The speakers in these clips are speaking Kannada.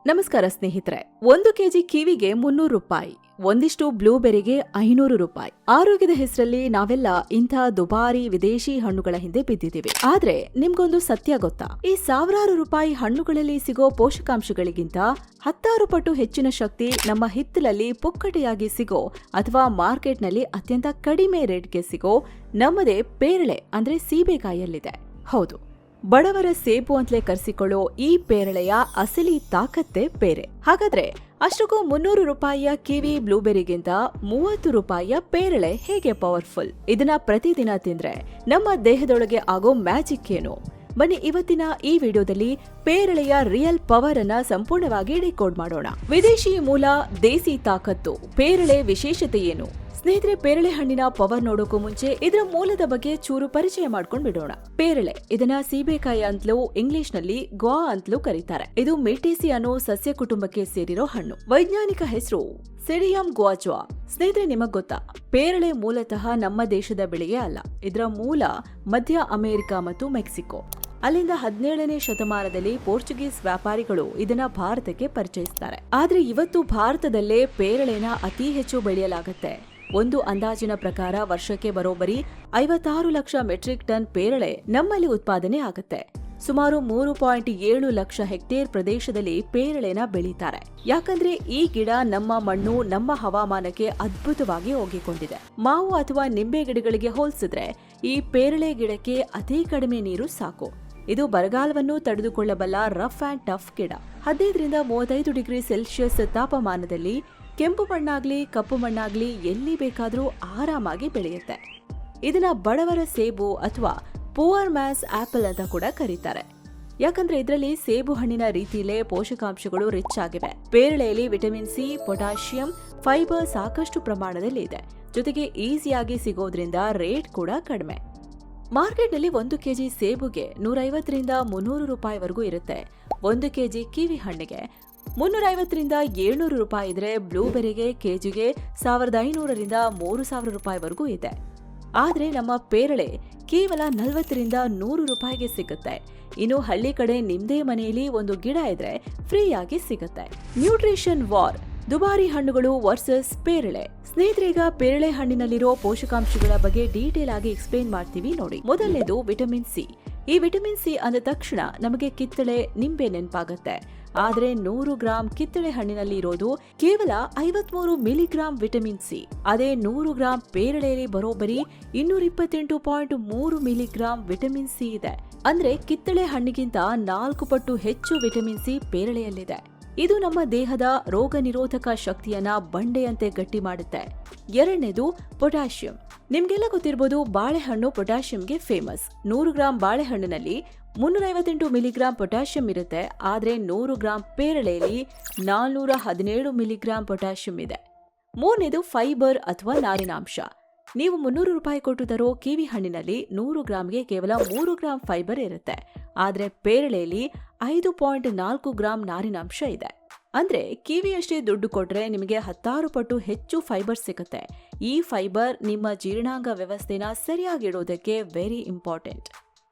ನಮಸ್ಕಾರ ಸ್ನೇಹಿತರೆ. 1 ಕೆಜಿ ಕಿವಿಗೆ 300 ರೂಪಾಯಿ, ಒಂದಿಷ್ಟು ಬ್ಲೂಬೆರಿಗೆ 500 ರೂಪಾಯಿ. ಆರೋಗ್ಯದ ಹೆಸರಲ್ಲಿ ನಾವೆಲ್ಲ ಇಂಥ ದುಬಾರಿ ವಿದೇಶಿ ಹಣ್ಣುಗಳ ಹಿಂದೆ ಬಿದ್ದಿದ್ದೀವಿ. ಆದ್ರೆ ನಿಮ್ಗೊಂದು ಸತ್ಯ ಗೊತ್ತಾ? ಈ ಸಾವಿರಾರು ರೂಪಾಯಿ ಹಣ್ಣುಗಳಲ್ಲಿ ಸಿಗೋ ಪೋಷಕಾಂಶಗಳಿಗಿಂತ 10 ಪಟ್ಟು ಹೆಚ್ಚಿನ ಶಕ್ತಿ ನಮ್ಮ ಹಿತ್ತಲಲ್ಲಿ ಪುಕ್ಕಟೆಯಾಗಿ ಸಿಗೋ ಅಥವಾ ಮಾರ್ಕೆಟ್ನಲ್ಲಿ ಅತ್ಯಂತ ಕಡಿಮೆ ರೇಟ್ಗೆ ಸಿಗೋ ನಮ್ಮದೇ ಪೇರಳೆ ಅಂದ್ರೆ ಸೀಬೆಕಾಯಿಯಲ್ಲಿದೆ. ಹೌದು, ಬಡವರ ಸೇಬು ಅಂತಲೇ ಕರೆಸಿಕೊಳ್ಳೋ ಈ ಪೇರಳೆಯ ಅಸಲಿ ತಾಕತ್ತೇ ಬೇರೆ. ಹಾಗಾದ್ರೆ ಅಷ್ಟಕ್ಕೂ 300 ರೂಪಾಯಿಯ ಕಿವಿ ಬ್ಲೂಬೆರಿಗಿಂತ 30 ರೂಪಾಯಿಯ ಪೇರಳೆ ಹೇಗೆ ಪವರ್ಫುಲ್? ಇದನ್ನ ಪ್ರತಿದಿನ ತಿಂದ್ರೆ ನಮ್ಮ ದೇಹದೊಳಗೆ ಆಗೋ ಮ್ಯಾಜಿಕ್ ಏನು? ಬನ್ನಿ ಇವತ್ತಿನ ಈ ವಿಡಿಯೋದಲ್ಲಿ ಪೇರಳೆಯ ರಿಯಲ್ ಪವರ್ ಅನ್ನ ಸಂಪೂರ್ಣವಾಗಿ ಡಿಕೋಡ್ ಮಾಡೋಣ. ವಿದೇಶಿ ಮೂಲ, ದೇಸಿ ತಾಕತ್ತು, ಪೇರಳೆ ವಿಶೇಷತೆ ಏನು? ಸ್ನೇಹಿತರೆ, ಪೇರಳೆ ಹಣ್ಣಿನ ಪವರ್ ನೋಡೋಕು ಮುಂಚೆ ಇದರ ಮೂಲದ ಬಗ್ಗೆ ಚೂರು ಪರಿಚಯ ಮಾಡ್ಕೊಂಡ್ ಬಿಡೋಣ. ಪೇರಳೆ, ಇದನ್ನ ಸೀಬೆಕಾಯಿ ಅಂತಲೂ ಇಂಗ್ಲಿಷ್ ನಲ್ಲಿ ಗ್ವಾ ಅಂತಲೂ ಕರೀತಾರೆ. ಇದು ಮೆಟೇಸಿ ಅನ್ನೋ ಸಸ್ಯ ಕುಟುಂಬಕ್ಕೆ ಸೇರಿರೋ ಹಣ್ಣು. ವೈಜ್ಞಾನಿಕ ಹೆಸರು ಸೆಡಿಯಂ ಗ್ವಾಜ್ವಾ. ಸ್ನೇಹಿತರೆ, ನಿಮಗ್ ಗೊತ್ತಾ, ಪೇರಳೆ ಮೂಲತಃ ನಮ್ಮ ದೇಶದ ಬೆಳೆಯೇ ಅಲ್ಲ. ಇದರ ಮೂಲ ಮಧ್ಯ ಅಮೆರಿಕ ಮತ್ತು ಮೆಕ್ಸಿಕೋ. ಅಲ್ಲಿಂದ 17ನೇ ಶತಮಾನದಲ್ಲಿ ಪೋರ್ಚುಗೀಸ್ ವ್ಯಾಪಾರಿಗಳು ಇದನ್ನ ಭಾರತಕ್ಕೆ ಪರಿಚಯಿಸ್ತಾರೆ. ಆದ್ರೆ ಇವತ್ತು ಭಾರತದಲ್ಲೇ ಪೇರಳೆನ ಅತಿ ಹೆಚ್ಚು ಬೆಳೆಯಲಾಗುತ್ತೆ. ಒಂದು ಅಂದಾಜಿನ ಪ್ರಕಾರ ವರ್ಷಕ್ಕೆ ಬರೋಬ್ಬರಿ 56 ಲಕ್ಷ ಮೆಟ್ರಿಕ್ ಟನ್ ಪೇರಳೆ ನಮ್ಮಲ್ಲಿ ಉತ್ಪಾದನೆ ಆಗುತ್ತೆ. ಸುಮಾರು 3.7 ಲಕ್ಷ ಹೆಕ್ಟೇರ್ ಪ್ರದೇಶದಲ್ಲಿ ಪೇರಳೆನ ಬೆಳೀತಾರೆ. ಯಾಕಂದ್ರೆ ಈ ಗಿಡ ನಮ್ಮ ಮಣ್ಣು, ನಮ್ಮ ಹವಾಮಾನಕ್ಕೆ ಅದ್ಭುತವಾಗಿ ಒಗ್ಗಿಕೊಂಡಿದೆ. ಮಾವು ಅಥವಾ ನಿಂಬೆ ಗಿಡಗಳಿಗೆ ಹೋಲಿಸಿದ್ರೆ ಈ ಪೇರಳೆ ಗಿಡಕ್ಕೆ ಅತಿ ಕಡಿಮೆ ನೀರು ಸಾಕು. ಇದು ಬರಗಾಲವನ್ನು ತಡೆದುಕೊಳ್ಳಬಲ್ಲ ರಫ್ ಅಂಡ್ ಟಫ್ ಗಿಡ. 15ರಿಂದ 35 ಡಿಗ್ರಿ ಸೆಲ್ಸಿಯಸ್ ತಾಪಮಾನದಲ್ಲಿ ಕೆಂಪು ಮಣ್ಣಾಗ್ಲಿ ಕಪ್ಪು ಮಣ್ಣಾಗ್ಲಿ ಎಲ್ಲಿ ಬೇಕಾದ್ರೂ ಆರಾಮಾಗಿ ಬೆಳೆಯುತ್ತೆ. ಇದನ್ನ ಬಡವರ ಸೇಬು ಅಥವಾ ಪುವರ್ ಮ್ಯಾನ್ಸ್ ಆಪಲ್ ಅಂತ ಕೂಡ ಕರೀತಾರೆ. ಯಾಕಂದ್ರೆ ಇದರಲ್ಲಿ ಸೇಬು ಹಣ್ಣಿನ ರೀತಿಯಲ್ಲೇ ಪೋಷಕಾಂಶಗಳು ರಿಚ್ ಆಗಿವೆ. ಪೇರಳೆಯಲ್ಲಿ ವಿಟಮಿನ್ ಸಿ, ಪೊಟ್ಯಾಷಿಯಂ, ಫೈಬರ್ ಸಾಕಷ್ಟು ಪ್ರಮಾಣದಲ್ಲಿ ಇದೆ. ಜೊತೆಗೆ ಈಸಿಯಾಗಿ ಸಿಗೋದ್ರಿಂದ ರೇಟ್ ಕೂಡ ಕಡಿಮೆ. ಮಾರ್ಕೆಟ್ನಲ್ಲಿ 1 ಕೆಜಿ ಸೇಬುಗೆ 150ರಿಂದ 300 ರೂಪಾಯಿವರೆಗೂ ಇರುತ್ತೆ. 1 ಕೆಜಿ ಕಿವಿ ಹಣ್ಣಿಗೆ 350ರಿಂದ 700 ರೂಪಾಯಿ ಇದ್ರೆ, ಬ್ಲೂಬೆರಿಗೆ ಕೆಜಿಗೆ 1500ರಿಂದ 3000 ರೂಪಾಯಿವರೆಗೂ ಇದೆ. ಆದ್ರೆ ನಮ್ಮ ಪೇರಳೆ ಕೇವಲ 40ರಿಂದ 100 ರೂಪಾಯಿಗೆ ಸಿಗುತ್ತೆ. ಇನ್ನು ಹಳ್ಳಿ ಕಡೆ ನಿಮ್ದೇ ಮನೆಯಲ್ಲಿ ಒಂದು ಗಿಡ ಇದ್ರೆ ಫ್ರೀಯಾಗಿ ಸಿಗುತ್ತೆ. ನ್ಯೂಟ್ರಿಷನ್ ವಾರ್, ದುಬಾರಿ ಹಣ್ಣುಗಳು ವರ್ಸಸ್ ಪೇರಳೆ. ಸ್ನೇಹಿತರೀಗ ಪೇರಳೆ ಹಣ್ಣಿನಲ್ಲಿರೋ ಪೋಷಕಾಂಶಗಳ ಬಗ್ಗೆ ಡೀಟೇಲ್ ಆಗಿ ಎಕ್ಸ್ಪ್ಲೇನ್ ಮಾಡ್ತೀವಿ ನೋಡಿ. ಮೊದಲನೇದು ವಿಟಮಿನ್ ಸಿ. ಈ ವಿಟಮಿನ್ ಸಿ ಅಂದ ತಕ್ಷಣ ನಮಗೆ ಕಿತ್ತಳೆ, ನಿಂಬೆ ನೆನಪಾಗುತ್ತೆ. ಆದ್ರೆ 100 ಗ್ರಾಂ ಕಿತ್ತಳೆ ಹಣ್ಣಿನಲ್ಲಿ ಇರೋದು ಕೇವಲ 53 ಮಿಲಿಗ್ರಾಂ ವಿಟಮಿನ್ ಸಿ. ಅದೇ 100 ಗ್ರಾಂ ಪೇರಳೆಯಲ್ಲಿ ಬರೋಬ್ಬರಿ 228.3 ಮಿಲಿಗ್ರಾಂ ವಿಟಮಿನ್ ಸಿ ಇದೆ. ಅಂದ್ರೆ ಕಿತ್ತಳೆ ಹಣ್ಣಿಗಿಂತ 4 ಪಟ್ಟು ಹೆಚ್ಚು ವಿಟಮಿನ್ ಸಿ ಪೇರಳೆಯಲ್ಲಿದೆ. ಇದು ನಮ್ಮ ದೇಹದ ರೋಗ ನಿರೋಧಕ ಶಕ್ತಿಯನ್ನ ಬಂಡೆಯಂತೆ ಗಟ್ಟಿ ಮಾಡುತ್ತೆ. ಎರಡನೇದು ಪೊಟ್ಯಾಷಿಯಂ. ನಿಮ್ಗೆಲ್ಲ ಗೊತ್ತಿರಬಹುದು, ಬಾಳೆಹಣ್ಣು ಪೊಟ್ಯಾಷಿಯಂಗೆ ಫೇಮಸ್. 100 ಗ್ರಾಂ ಬಾಳೆಹಣ್ಣಿನಲ್ಲಿ 358 ಮಿಲಿಗ್ರಾಂ ಪೊಟ್ಯಾಷಿಯಂ ಇರುತ್ತೆ. ಆದ್ರೆ 100 ಗ್ರಾಂ ಪೇರಳೆಯಲ್ಲಿ 417 ಮಿಲಿಗ್ರಾಂ ಪೊಟ್ಯಾಷಿಯಂ ಇದೆ. ಮೂರನೇದು ಫೈಬರ್ ಅಥವಾ ನಾರಿನಾಂಶ. ನೀವು 300 ರೂಪಾಯಿ ಕೊಟ್ಟು ತರೋ ಕಿವಿ ಹಣ್ಣಿನಲ್ಲಿ 100 ಗ್ರಾಂಗೆ ಕೇವಲ 3 ಗ್ರಾಂ ಫೈಬರ್ ಇರುತ್ತೆ. ಆದ್ರೆ ಪೇರಳೆಯಲ್ಲಿ 5.4 ಗ್ರಾಂ ನಾರಿನಾಂಶ ಇದೆ. ಅಂದ್ರೆ ಕಿವಿಯಷ್ಟೇ ದುಡ್ಡು ಕೊಟ್ರೆ ನಿಮಗೆ 16 ಪಟ್ಟು ಹೆಚ್ಚು ಫೈಬರ್ ಸಿಗುತ್ತೆ. ಈ ಫೈಬರ್ ನಿಮ್ಮ ಜೀರ್ಣಾಂಗ ವ್ಯವಸ್ಥೆನ ಸರಿಯಾಗಿಡೋದಕ್ಕೆ ವೆರಿ ಇಂಪಾರ್ಟೆಂಟ್.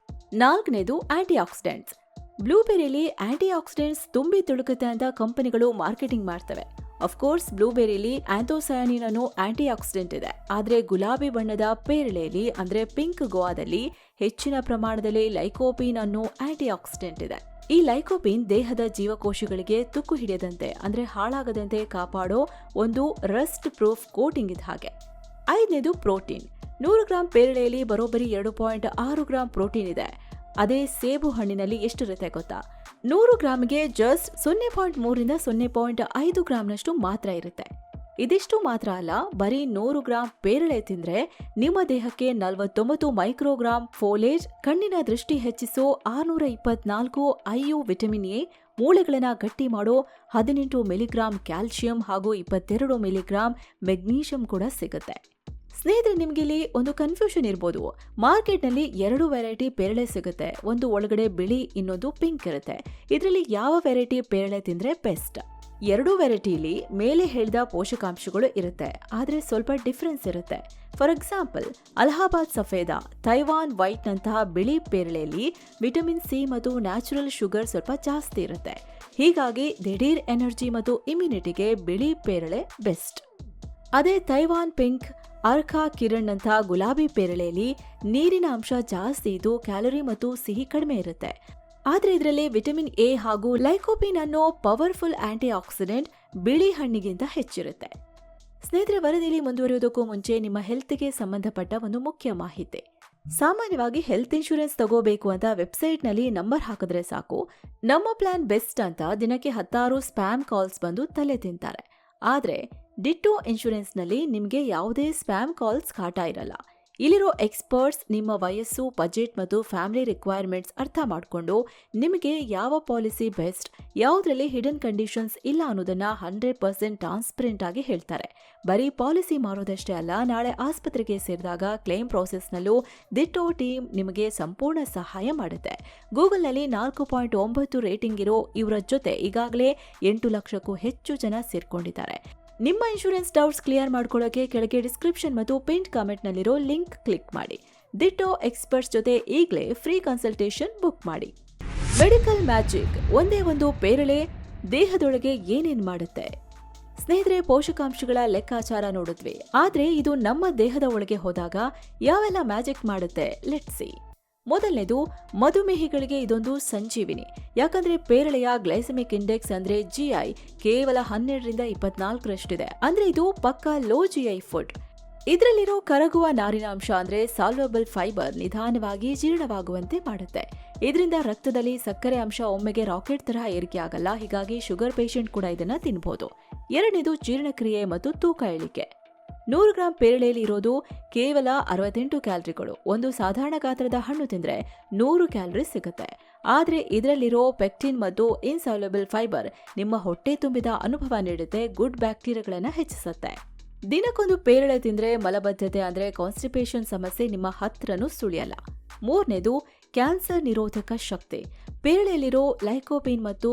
ನಾಲ್ಕನೇದು ಆಂಟಿ ಆಕ್ಸಿಡೆಂಟ್ಸ್. ಬ್ಲೂಬೆರಿಯಲ್ಲಿ ಆಂಟಿ ಆಕ್ಸಿಡೆಂಟ್ಸ್ ತುಂಬಿ ತುಳುಕುತ್ತೆ ಅಂತ ಕಂಪನಿಗಳು ಮಾರ್ಕೆಟಿಂಗ್ ಮಾಡ್ತವೆ. ಅಫ್ಕೋರ್ಸ್, ಬ್ಲೂಬೆರಿಲಿ ಆಂಥೋಸಯಾನಿನ್ ಅನ್ನೋ ಆಂಟಿ ಆಕ್ಸಿಡೆಂಟ್ ಇದೆ. ಆದ್ರೆ ಗುಲಾಬಿ ಬಣ್ಣದ ಪೇರಳೆಯಲ್ಲಿ ಅಂದ್ರೆ ಪಿಂಕ್ ಗೋವಾದಲ್ಲಿ ಹೆಚ್ಚಿನ ಪ್ರಮಾಣದಲ್ಲಿ ಲೈಕೋಪಿನ್ ಅನ್ನೋ ಆಂಟಿ ಆಕ್ಸಿಡೆಂಟ್ ಇದೆ. ಈ ಲೈಕೋಪಿನ್ ದೇಹದ ಜೀವಕೋಶಗಳಿಗೆ ತುಕ್ಕು ಹಿಡಿಯದಂತೆ ಅಂದ್ರೆ ಹಾಳಾಗದಂತೆ ಕಾಪಾಡೋ ಒಂದು ರಸ್ಟ್ ಪ್ರೂಫ್ ಕೋಟಿಂಗ್ ಇದ್ದ ಹಾಗೆ. ಐದನೇದು ಪ್ರೋಟೀನ್. 100 ಗ್ರಾಂ ಪೇರಳೆಯಲ್ಲಿ ಬರೋಬ್ಬರಿ 2.6 ಗ್ರಾಂ ಪ್ರೋಟೀನ್ ಇದೆ. ಅದೇ ಸೇಬು ಹಣ್ಣಿನಲ್ಲಿ ಎಷ್ಟಿರುತ್ತೆ ಗೊತ್ತಾ? 100 ಗ್ರಾಮ್ಗೆ ಜಸ್ಟ್ 0.3ರಿಂದ 0.5 ಗ್ರಾಂನಷ್ಟು ಮಾತ್ರ ಇರುತ್ತೆ. ಇದಿಷ್ಟು ಮಾತ್ರ ಅಲ್ಲ, ಬರೀ 100 ಗ್ರಾಂ ಪೇರಳೆ ತಿಂದ್ರೆ ನಿಮ್ಮ ದೇಹಕ್ಕೆ 49 ಮೈಕ್ರೋಗ್ರಾಂ ಫೋಲೇಜ್, ಕಣ್ಣಿನ ದೃಷ್ಟಿ ಹೆಚ್ಚಿಸೋ 624 ಐಯು ವಿಟಮಿನ್ ಎ, ಮೂಳೆಗಳನ್ನ ಗಟ್ಟಿ ಮಾಡೋ 18 ಮಿಲಿಗ್ರಾಂ ಕ್ಯಾಲ್ಸಿಯಂ ಹಾಗೂ 22 ಮಿಲಿಗ್ರಾಂ ಮೆಗ್ನೀಷಿಯಂ ಕೂಡ ಸಿಗುತ್ತೆ. ಸ್ನೇಹಿತರೆ, ನಿಮ್ಗಿಲ್ಲಿ ಒಂದು ಕನ್ಫ್ಯೂಷನ್ ಇರ್ಬೋದು. ಮಾರ್ಕೆಟ್ನಲ್ಲಿ 2 ವೆರೈಟಿ ಪೇರಳೆ ಸಿಗುತ್ತೆ. ಒಂದು ಒಳಗಡೆ ಬಿಳಿ, ಇನ್ನೊಂದು ಪಿಂಕ್ ಇರುತ್ತೆ. ಇದರಲ್ಲಿ ಯಾವ ವೆರೈಟಿ ಪೇರಳೆ ತಿಂದ್ರೆ ಬೆಸ್ಟ್? 2 ವೆರೈಟಿಲಿ ಮೇಲೆ ಹೇಳಿದ ಪೋಷಕಾಂಶಗಳು ಇರುತ್ತೆ, ಆದ್ರೆ ಸ್ವಲ್ಪ ಡಿಫರೆನ್ಸ್ ಇರುತ್ತೆ. For example, Allahabad Safeda, Taiwan white ನಂತಹ ಬಿಳಿ ಪೇರಳೆಯಲ್ಲಿ ವಿಟಮಿನ್ ಸಿ ಮತ್ತು ನ್ಯಾಚುರಲ್ ಶುಗರ್ ಸ್ವಲ್ಪ ಜಾಸ್ತಿ ಇರುತ್ತೆ. ಹೀಗಾಗಿ ದಿಢೀರ್ ಎನರ್ಜಿ ಮತ್ತು ಇಮ್ಯುನಿಟಿಗೆ ಬಿಳಿ ಪೇರಳೆ ಬೆಸ್ಟ್. ಅದೇ ತೈವಾನ್ ಪಿಂಕ್, ಅರ್ಕಾ ಕಿರಣ್ ಅಂತ ಗುಲಾಬಿ ಪೇರಳೆಯಲ್ಲಿ ನೀರಿನ ಅಂಶ ಜಾಸ್ತಿ ಇದ್ದು ಕ್ಯಾಲೋರಿ ಮತ್ತು ಸಿಹಿ ಕಡಿಮೆ ಇರುತ್ತೆ. ಆದ್ರೆ ಇದರಲ್ಲಿ ವಿಟಮಿನ್ ಎ ಹಾಗೂ ಲೈಕೋಪಿನ್ ಅನ್ನೋ ಪವರ್ಫುಲ್ ಆಂಟಿ ಆಕ್ಸಿಡೆಂಟ್ ಬಿಳಿ ಹಣ್ಣಿಗಿಂತ ಹೆಚ್ಚಿರುತ್ತೆ. ಸ್ನೇಹಿತರೆ, ವರದಿಯಲ್ಲಿ ಮುಂದುವರಿಯೋದಕ್ಕೂ ಮುಂಚೆ ನಿಮ್ಮ ಹೆಲ್ತ್ಗೆ ಸಂಬಂಧಪಟ್ಟ ಒಂದು ಮುಖ್ಯ ಮಾಹಿತಿ. ಸಾಮಾನ್ಯವಾಗಿ ಹೆಲ್ತ್ ಇನ್ಶೂರೆನ್ಸ್ ತಗೋಬೇಕು ಅಂತ ವೆಬ್ಸೈಟ್ನಲ್ಲಿ ನಂಬರ್ ಹಾಕಿದ್ರೆ ಸಾಕು, ನಮ್ಮ ಪ್ಲಾನ್ ಬೆಸ್ಟ್ ಅಂತ ದಿನಕ್ಕೆ 16 ಸ್ಪ್ಯಾಮ್ ಕಾಲ್ಸ್ ಬಂದು ತಲೆ ತಿಂತಾರೆ. ಆದ್ರೆ ಡಿಟ್ಟೋ ಇನ್ಶೂರೆನ್ಸ್ನಲ್ಲಿ ನಿಮಗೆ ಯಾವುದೇ ಸ್ಪ್ಯಾಮ್ ಕಾಲ್ಸ್ ಕಾಟ ಇರಲ್ಲ. ಇಲ್ಲಿರೋ ಎಕ್ಸ್ಪರ್ಟ್ಸ್ ನಿಮ್ಮ ವಯಸ್ಸು, ಬಜೆಟ್ ಮತ್ತು ಫ್ಯಾಮಿಲಿ ರಿಕ್ವೈರ್ಮೆಂಟ್ಸ್ ಅರ್ಥ ಮಾಡಿಕೊಂಡು ನಿಮಗೆ ಯಾವ ಪಾಲಿಸಿ ಬೆಸ್ಟ್, ಯಾವುದರಲ್ಲಿ ಹಿಡನ್ ಕಂಡೀಷನ್ಸ್ ಇಲ್ಲ ಅನ್ನೋದನ್ನ 100% ಟ್ರಾನ್ಸ್ಪರೆಂಟ್ ಆಗಿ ಹೇಳ್ತಾರೆ. ಬರೀ ಪಾಲಿಸಿ ಮಾರೋದಷ್ಟೇ ಅಲ್ಲ, ನಾಳೆ ಆಸ್ಪತ್ರೆಗೆ ಸೇರಿದಾಗ ಕ್ಲೇಮ್ ಪ್ರಾಸೆಸ್ನಲ್ಲೂ ದಿಟ್ಟೋ ಟೀಮ್ ನಿಮಗೆ ಸಂಪೂರ್ಣ ಸಹಾಯ ಮಾಡುತ್ತೆ. ಗೂಗಲ್ನಲ್ಲಿ 4.9 ರೇಟಿಂಗ್ ಇರೋ ಇವರ ಜೊತೆ ಈಗಾಗಲೇ 8 ಲಕ್ಷಕ್ಕೂ ಹೆಚ್ಚು ಜನ ಸೇರ್ಕೊಂಡಿದ್ದಾರೆ. ನಿಮ್ಮ ಇನ್ಶೂರೆನ್ಸ್ ಡೌಟ್ಸ್ ಕ್ಲಿಯರ್ ಮಾಡ್ಕೊಳ್ಳೋಕೆ ಕೆಳಗೆ ಡಿಸ್ಕ್ರಿಪ್ಷನ್ ಮತ್ತು ಪಿನ್ಡ್ ಕಾಮೆಂಟ್ನಲ್ಲಿರೋ ಲಿಂಕ್ ಕ್ಲಿಕ್ ಮಾಡಿ. ದಿಟ್ಟೋ ಎಕ್ಸ್ಪರ್ಟ್ಸ್ ಜೊತೆ ಈಗಲೇ ಫ್ರೀ ಕನ್ಸಲ್ಟೇಷನ್ ಬುಕ್ ಮಾಡಿ. ಮೆಡಿಕಲ್ ಮ್ಯಾಜಿಕ್, ಒಂದೇ ಒಂದು ಪೇರಳೆ ದೇಹದೊಳಗೆ ಏನೇನ್ ಮಾಡುತ್ತೆ? ಸ್ನೇಹಿತರೆ, ಪೋಷಕಾಂಶಗಳ ಲೆಕ್ಕಾಚಾರ ನೋಡಿದ್ವಿ, ಆದ್ರೆ ಇದು ನಮ್ಮ ದೇಹದ ಒಳಗೆ ಹೋದಾಗ ಯಾವೆಲ್ಲ ಮ್ಯಾಜಿಕ್ ಮಾಡುತ್ತೆ ಲೆಟ್ಸ್ ಸಿ. ಮೊದಲನೇದು, ಮಧುಮೇಹಿಗಳಿಗೆ ಇದೊಂದು ಸಂಜೀವಿನಿ. ಯಾಕಂದ್ರೆ ಪೇರಳೆಯ ಗ್ಲೈಸೆಮಿಕ್ ಇಂಡೆಕ್ಸ್ ಅಂದ್ರೆ ಜಿಐ ಕೇವಲ 12ರಿಂದ 24ರಷ್ಟಿದೆ. ಅಂದ್ರೆ ಇದು ಪಕ್ಕಾ ಲೋ ಜಿಐ ಫುಡ್. ಇದರಲ್ಲಿರೋ ಕರಗುವ ನಾರಿನಾಂಶ ಅಂದ್ರೆ ಸಾಲ್ವಬಲ್ ಫೈಬರ್ ನಿಧಾನವಾಗಿ ಜೀರ್ಣವಾಗುವಂತೆ ಮಾಡುತ್ತೆ. ಇದರಿಂದ ರಕ್ತದಲ್ಲಿ ಸಕ್ಕರೆ ಅಂಶ ಒಮ್ಮೆಗೆ ರಾಕೆಟ್ ತರಹ ಏರಿಕೆ ಆಗಲ್ಲ. ಹೀಗಾಗಿ ಶುಗರ್ ಪೇಷಂಟ್ ಕೂಡ ಇದನ್ನ ತಿನ್ಬಹುದು. ಎರಡನೇದು, ಜೀರ್ಣಕ್ರಿಯೆ ಮತ್ತು ತೂಕ ಇಳಿಕೆ. 100 ಗ್ರಾಂ ಪೇರಳೆಯಲ್ಲಿ ಇರೋದು ಕೇವಲ 68 ಕ್ಯಾಲರಿಗಳು. ಒಂದು ಸಾಧಾರಣ ಗಾತ್ರದ ಹಣ್ಣು ತಿಂದ್ರೆ 100 ಕ್ಯಾಲರಿ ಸಿಗುತ್ತೆ. ಆದ್ರೆ ಇದರಲ್ಲಿರೋ ಪೆಕ್ಟಿನ್ ಮತ್ತು ಇನ್ಸಾಲ್ಯುಬಲ್ ಫೈಬರ್ ನಿಮ್ಮ ಹೊಟ್ಟೆ ತುಂಬಿದ ಅನುಭವ ನೀಡುತ್ತೆ, ಗುಡ್ ಬ್ಯಾಕ್ಟೀರಿಯಾಗಳನ್ನ ಹೆಚ್ಚಿಸುತ್ತೆ. ದಿನಕ್ಕೊಂದು ಪೇರಳೆ ತಿಂದ್ರೆ ಮಲಬದ್ಧತೆ ಅಂದ್ರೆ ಕಾನ್ಸ್ಟಿಪೇಷನ್ ಸಮಸ್ಯೆ ನಿಮ್ಮ ಹತ್ರನೂ ಸುಳಿಯಲ್ಲ. ಮೂರನೇದು, ಕ್ಯಾನ್ಸರ್ ನಿರೋಧಕ ಶಕ್ತಿ. ಪೇರಳೆಯಲ್ಲಿರೋ ಲೈಕೋಪಿನ್ ಮತ್ತು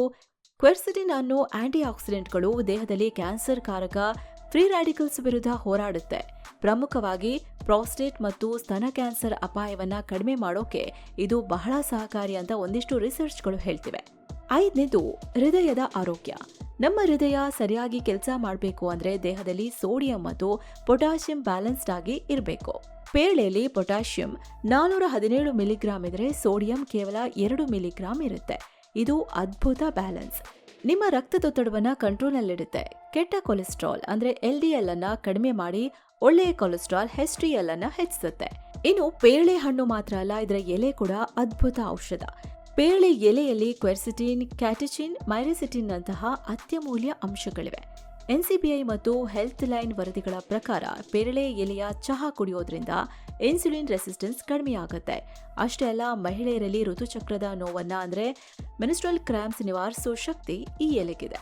ಕ್ವೆರ್ಸಿಟಿನ್ ಅನ್ನೋ ಆಂಟಿ ಆಕ್ಸಿಡೆಂಟ್ಗಳು ದೇಹದಲ್ಲಿ ಕ್ಯಾನ್ಸರ್ ಕಾರಕ ಫ್ರೀ ರ್ಯಾಡಿಕಲ್ಸ್ ವಿರುದ್ಧ ಹೋರಾಡುತ್ತೆ. ಪ್ರಮುಖವಾಗಿ ಪ್ರಾಸ್ಟೇಟ್ ಮತ್ತು ಸ್ತನ ಕ್ಯಾನ್ಸರ್ ಅಪಾಯವನ್ನ ಕಡಿಮೆ ಮಾಡೋಕೆ ಇದು ಬಹಳ ಸಹಕಾರಿ ಅಂತ ಒಂದಿಷ್ಟು ರಿಸರ್ಚ್ಗಳು ಹೇಳ್ತಿವೆ. ಐದನೇದು, ಹೃದಯದ ಆರೋಗ್ಯ. ನಮ್ಮ ಹೃದಯ ಸರಿಯಾಗಿ ಕೆಲಸ ಮಾಡಬೇಕು ಅಂದ್ರೆ ದೇಹದಲ್ಲಿ ಸೋಡಿಯಂ ಮತ್ತು ಪೊಟ್ಯಾಷಿಯಂ ಬ್ಯಾಲೆನ್ಸ್ಡ್ ಆಗಿ ಇರಬೇಕು. ಪೇರಳೆಯಲ್ಲಿ ಪೊಟ್ಯಾಷಿಯಂ 417 ಮಿಲಿಗ್ರಾಂ ಇದ್ರೆ ಸೋಡಿಯಂ ಕೇವಲ 2 ಮಿಲಿಗ್ರಾಂ ಇರುತ್ತೆ. ಇದು ಅದ್ಭುತ ಬ್ಯಾಲೆನ್ಸ್. ನಿಮ್ಮ ರಕ್ತದೊತ್ತಡವನ್ನ ಕಂಟ್ರೋಲ್ನಲ್ಲಿಡುತ್ತೆ. ಕೆಟ್ಟ ಕೊಲೆಸ್ಟ್ರಾಲ್ ಅಂದ್ರೆ LDL ಅನ್ನ ಕಡಿಮೆ ಮಾಡಿ ಒಳ್ಳೆಯ ಕೊಲೆಸ್ಟ್ರಾಲ್ HDL ಅನ್ನ ಹೆಚ್ಚಿಸುತ್ತೆ. ಇನ್ನು ಪೇರಳೆ ಹಣ್ಣು ಮಾತ್ರ ಅಲ್ಲ, ಇದರ ಎಲೆ ಕೂಡ ಅದ್ಭುತ ಔಷಧ. ಪೇರಳೆ ಎಲೆಯಲ್ಲಿ ಕ್ವೆರ್ಸಿಟಿನ್, ಕ್ಯಾಟಿಚಿನ್, ಮೈರಿಸಿಟಿನ್ ನಂತಹ ಅತ್ಯಮೂಲ್ಯ ಅಂಶಗಳಿವೆ. NCBI ಮತ್ತು ಹೆಲ್ತ್ ಲೈನ್ ವರದಿಗಳ ಪ್ರಕಾರ ಪೇರಳೆ ಎಲೆಯ ಚಹಾ ಕುಡಿಯೋದ್ರಿಂದ ಇನ್ಸುಲಿನ್ ರೆಸಿಸ್ಟೆನ್ಸ್ ಕಡಿಮೆಯಾಗುತ್ತೆ. ಅಷ್ಟೇ ಅಲ್ಲ, ಮಹಿಳೆಯರಲ್ಲಿ ಋತುಚಕ್ರದ ನೋವನ್ನ ಅಂದ್ರೆ ಮೆನ್ಸ್ಟ್ರುಯಲ್ ಕ್ರಾಂಪ್ಸ್ ನಿವಾರಿಸೋ ಶಕ್ತಿ ಈ ಎಲೆಗಿದೆ.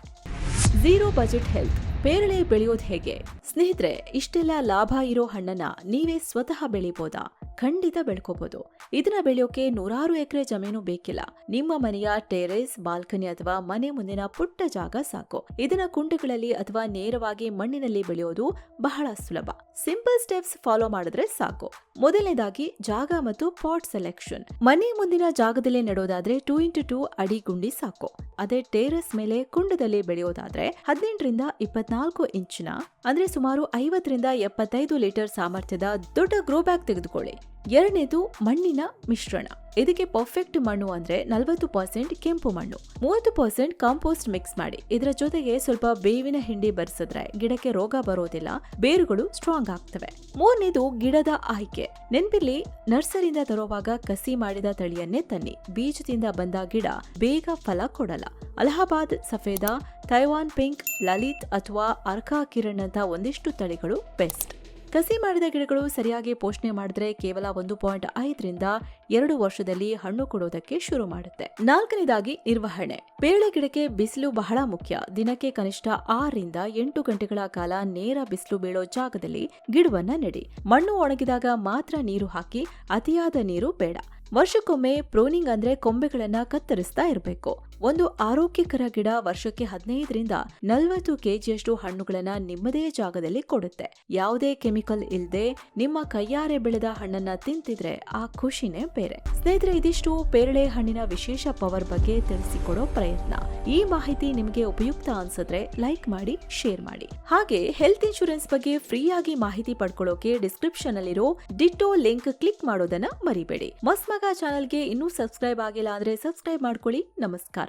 Zero budget health. ಪೇರಳೆ ಬೆಳೆಯೋದು ಹೇಗೆ? ಸ್ನೇಹಿತರೆ, ಇಷ್ಟೆಲ್ಲ ಲಾಭ ಇರೋ ಹಣ್ಣನ್ನ ನೀವೇ ಸ್ವತಃ ಬೆಳಿಬೋದಾ? ಖಂಡಿತ ಬೆಳ್ಕೋಬಹುದು. ಇದನ್ನ ಬೆಳೆಯೋಕೆ 100 ಎಕರೆ ಜಮೀನು ಬೇಕಿಲ್ಲ. ನಿಮ್ಮ ಮನೆಯ ಟೆರೇಸ್, ಬಾಲ್ಕನಿ ಅಥವಾ ಮನೆ ಮುಂದಿನ ಪುಟ್ಟ ಜಾಗ ಸಾಕು. ಇದನ್ನ ಕುಂಡಗಳಲ್ಲಿ ಅಥವಾ ನೇರವಾಗಿ ಮಣ್ಣಿನಲ್ಲಿ ಬೆಳೆಯೋದು ಬಹಳ ಸುಲಭ. ಸಿಂಪಲ್ ಸ್ಟೆಪ್ಸ್ ಫಾಲೋ ಮಾಡಿದ್ರೆ ಸಾಕು. ಮೊದಲನೇದಾಗಿ ಜಾಗ ಮತ್ತು ಪಾಟ್ ಸೆಲೆಕ್ಷನ್. ಮನೆ ಮುಂದಿನ ಜಾಗದಲ್ಲೇ ನೆಡೋದಾದ್ರೆ 2x2 ಅಡಿ ಗುಂಡಿ ಸಾಕು. ಅದೇ ಟೆರೇಸ್ ಮೇಲೆ ಕುಂಡದಲ್ಲಿ ಬೆಳೆಯೋದಾದ್ರೆ 18ರಿಂದ 24 ಇಂಚಿನ ಅಂದ್ರೆ ಸುಮಾರು 50ರಿಂದ 75 ಲೀಟರ್ ಸಾಮರ್ಥ್ಯದ ದೊಡ್ಡ ಗ್ರೋ ಬ್ಯಾಗ್ ತೆಗೆದುಕೊಳ್ಳಿ. ಎರಡನೇದು, ಮಣ್ಣಿನ ಮಿಶ್ರಣ. ಇದಕ್ಕೆ ಪರ್ಫೆಕ್ಟ್ ಮಣ್ಣು ಅಂದ್ರೆ 40% ಕೆಂಪು ಮಣ್ಣು, 30% ಕಾಂಪೋಸ್ಟ್ ಮಿಕ್ಸ್ ಮಾಡಿ. ಇದರ ಜೊತೆಗೆ ಸ್ವಲ್ಪ ಬೇವಿನ ಹಿಂಡಿ ಬೆರೆಸಿದ್ರೆ ಗಿಡಕ್ಕೆ ರೋಗ ಬರೋದಿಲ್ಲ, ಬೇರುಗಳು ಸ್ಟ್ರಾಂಗ್ ಆಗ್ತವೆ. ಮೂರನೇದು, ಗಿಡದ ಆಯ್ಕೆ. ನೆನ್ಪಿರ್ಲಿ, ನರ್ಸರಿಯಿಂದ ತರುವಾಗ ಕಸಿ ಮಾಡಿದ ತಳಿಯನ್ನೇ ತನ್ನಿ. ಬೀಜದಿಂದ ಬಂದ ಗಿಡ ಬೇಗ ಫಲ ಕೊಡಲ್ಲ. ಅಲಹಾಬಾದ್ ಸಫೇದಾ, ತೈವಾನ್ ಪಿಂಕ್, ಲಲಿತ್ ಅಥವಾ ಅರ್ಕಾ ಕಿರಣ್ ಅಂತ ಒಂದಿಷ್ಟು ತಳಿಗಳು ಬೆಸ್ಟ್. ಕಸಿ ಮಾಡಿದ ಗಿಡಗಳು ಸರಿಯಾಗಿ ಪೋಷಣೆ ಮಾಡಿದ್ರೆ ಕೇವಲ 1.5ರಿಂದ 2 ವರ್ಷದಲ್ಲಿ ಹಣ್ಣು ಕೊಡೋದಕ್ಕೆ ಶುರು ಮಾಡುತ್ತೆ. ನಾಲ್ಕನೇದಾಗಿ ನಿರ್ವಹಣೆ. ಪೇರಳೆ ಗಿಡಕ್ಕೆ ಬಿಸಿಲು ಬಹಳ ಮುಖ್ಯ. ದಿನಕ್ಕೆ ಕನಿಷ್ಠ 6ರಿಂದ 8 ಗಂಟೆಗಳ ಕಾಲ ನೇರ ಬಿಸಿಲು ಬೀಳೋ ಜಾಗದಲ್ಲಿ ಗಿಡವನ್ನ ನೆಡಿ. ಮಣ್ಣು ಒಣಗಿದಾಗ ಮಾತ್ರ ನೀರು ಹಾಕಿ, ಅತಿಯಾದ ನೀರು ಬೇಡ. ವರ್ಷಕ್ಕೊಮ್ಮೆ ಪ್ರೂನಿಂಗ್ ಅಂದ್ರೆ ಕೊಂಬೆಗಳನ್ನ ಕತ್ತರಿಸ್ತಾ ಇರಬೇಕು. ಒಂದು ಆರೋಗ್ಯಕರ ಗಿಡ ವರ್ಷಕ್ಕೆ 15ರಿಂದ 40 ಕೆಜಿಯಷ್ಟು ಹಣ್ಣುಗಳನ್ನ ನಿಮ್ಮದೇ ಜಾಗದಲ್ಲಿ ಕೊಡುತ್ತೆ. ಯಾವುದೇ ಕೆಮಿಕಲ್ ಇಲ್ಲದೆ ನಿಮ್ಮ ಕೈಯಾರೆ ಬೆಳೆದ ಹಣ್ಣನ್ನ ತಿಂತಿದ್ರೆ ಆ ಖುಷಿನೇ ಬೇರೆ. ಸ್ನೇಹಿತರೆ, ಇದಿಷ್ಟು ಪೇರಳೆ ಹಣ್ಣಿನ ವಿಶೇಷ ಪವರ್ ಬಗ್ಗೆ ತಿಳಿಸಿಕೊಡೋ ಪ್ರಯತ್ನ. ಈ ಮಾಹಿತಿ ನಿಮಗೆ ಉಪಯುಕ್ತ ಅನ್ಸಿದ್ರೆ ಲೈಕ್ ಮಾಡಿ, ಶೇರ್ ಮಾಡಿ. ಹಾಗೆ ಹೆಲ್ತ್ ಇನ್ಶೂರೆನ್ಸ್ ಬಗ್ಗೆ ಫ್ರೀ ಆಗಿ ಮಾಹಿತಿ ಪಡ್ಕೊಳ್ಳೋಕೆ ಡಿಸ್ಕ್ರಿಪ್ಷನ್ ಅಲ್ಲಿರೋ ಡಿಟೋ ಲಿಂಕ್ ಕ್ಲಿಕ್ ಮಾಡೋದನ್ನ ಮರಿಬೇಡಿ. ಮಸ್ತ್ ಮಗ ಚಾನೆಲ್ಗೆ ಇನ್ನೂ ಸಬ್ಸ್ಕ್ರೈಬ್ ಆಗಿಲ್ಲ ಅಂದ್ರೆ ಸಬ್ಸ್ಕ್ರೈಬ್ ಮಾಡ್ಕೊಳ್ಳಿ. ನಮಸ್ಕಾರ.